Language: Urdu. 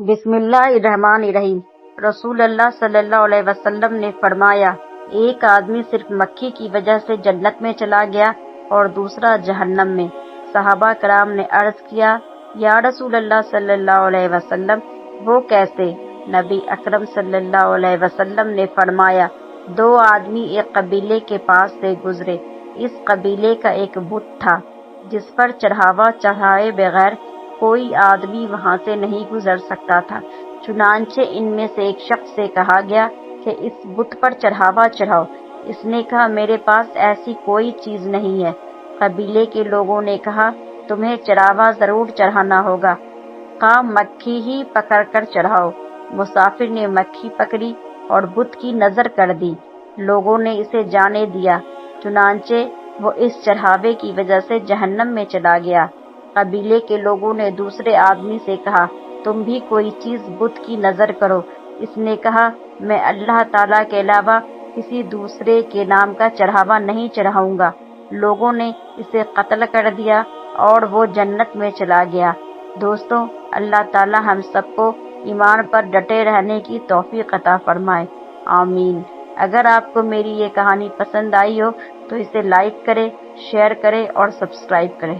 بسم اللہ الرحمن الرحیم۔ رسول اللہ صلی اللہ علیہ وسلم نے فرمایا، ایک آدمی صرف مکھی کی وجہ سے جنت میں چلا گیا اور دوسرا جہنم میں۔ صحابہ کرام نے عرض کیا، یا رسول اللہ صلی اللہ علیہ وسلم، وہ کیسے؟ نبی اکرم صلی اللہ علیہ وسلم نے فرمایا، دو آدمی ایک قبیلے کے پاس سے گزرے۔ اس قبیلے کا ایک بت تھا جس پر چڑھاوا چڑھائے بغیر کوئی آدمی وہاں سے نہیں گزر سکتا تھا۔ چنانچہ ان میں سے ایک شخص سے کہا گیا کہ اس بت پر چڑھاوا چڑھاؤ۔ اس نے کہا، میرے پاس ایسی کوئی چیز نہیں ہے۔ قبیلے کے لوگوں نے کہا، تمہیں چڑھاوا ضرور چڑھانا ہوگا، خواہ مکھی ہی پکڑ کر چڑھاؤ۔ مسافر نے مکھی پکڑی اور بت کی نذر کر دی۔ لوگوں نے اسے جانے دیا، چنانچہ وہ اس چڑھاوے کی وجہ سے جہنم میں چلا گیا۔ قبیلے کے لوگوں نے دوسرے آدمی سے کہا، تم بھی کوئی چیز بت کی نذر کرو۔ اس نے کہا، میں اللہ تعالیٰ کے علاوہ کسی دوسرے کے نام کا چڑھاوا نہیں چڑھاؤں گا۔ لوگوں نے اسے قتل کر دیا اور وہ جنت میں چلا گیا۔ دوستوں، اللہ تعالیٰ ہم سب کو ایمان پر ڈٹے رہنے کی توفیق عطا فرمائے، آمین۔ اگر آپ کو میری یہ کہانی پسند آئی ہو تو اسے لائک کریں، شیئر کریں اور سبسکرائب کریں۔